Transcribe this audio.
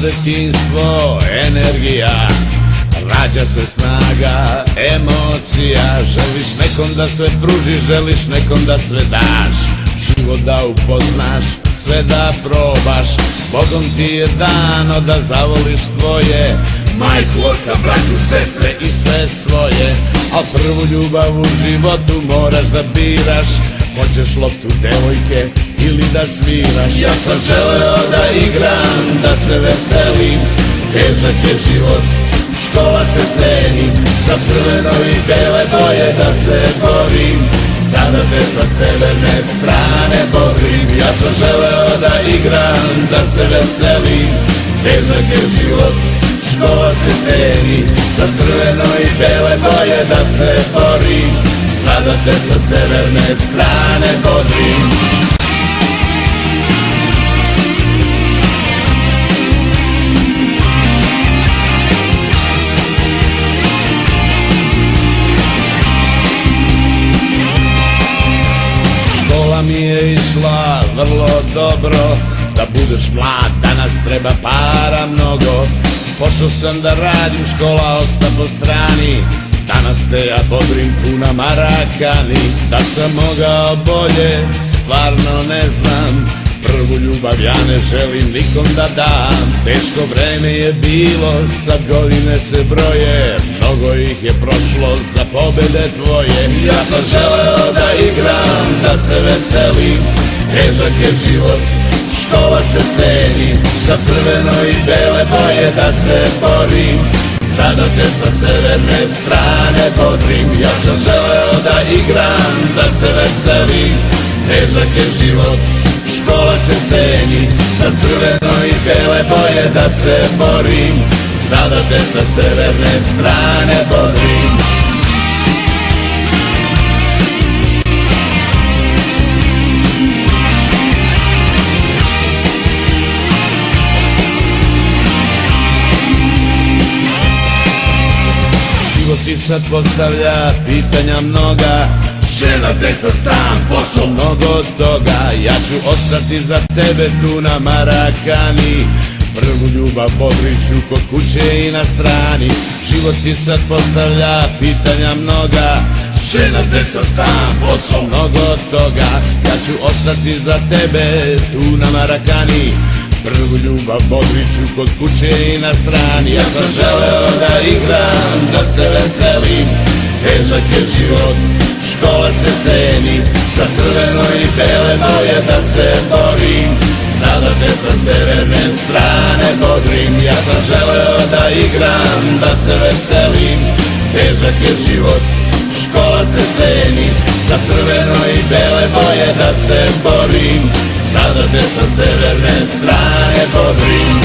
detinjstvo, energija, rađa se snaga, emocija. Želiš nekom da sve pružiš, želiš nekom da sve daš, život da upoznaš, sve da probaš. Bogom ti je dano da zavoliš tvoje majku, oca, braću, sestre i sve svoje. A prvu ljubav u životu moraš da biraš, hoćeš loptu devojke ili da sviraš. Ja sam želeo da igram, da se veselim, težak je život, škola se ceni, za crveno i bele boje da se borim, sada te sa severne strane bodrim. Ja sam želeo da igram, da se veselim, težak je život, škola se ceni, za crveno i bele boje da se borim, sada te sa severne strane bodrim. Mi je išla vrlo dobro, da budeš mlad danas treba para mnogo. Počeo sam da radim, škola osta po strani, danas te ja bodrim tu na Marakani. Da sam mogao bolje, stvarno ne znam, prvu ljubav ja ne želim nikom da dam. Teško vreme je bilo, sad godine se broje, mnogo ih je prošlo za pobede tvoje. Ja sam želeo da igram, da se veselim, težak je život, škola se ceni, za crveno i bele boje da se borim, sada te sa severne strane bodrim. Ja sam želeo da igram, da se veselim, težak je život, škola se ceni, za crveno i bele boje da se borim, sada te sa severne strane bodrim. Život ti sad postavlja pitanja mnoga, žena, deca, stan, posao, mnogo toga. Ja ću ostati za tebe tu na Marakani, prvu ljubav bodriću kod kuće i na strani. Život ti sad postavlja pitanja mnoga, žena, deca, stan, posao, mnogo toga. Ja ću ostati za tebe tu na Marakani, prvu ljubav bodriću kod kuće i na strani. Ja sam želeo da igram, da se veselim, težak je život, škola se ceni, za crveno i bele boje da se borim, sada te sa severne strane bodrim. Ja sam želeo da igram, da se veselim, težak je život, škola se ceni, za crveno i bele boje da se borim, sada te sa severne strane bodrim.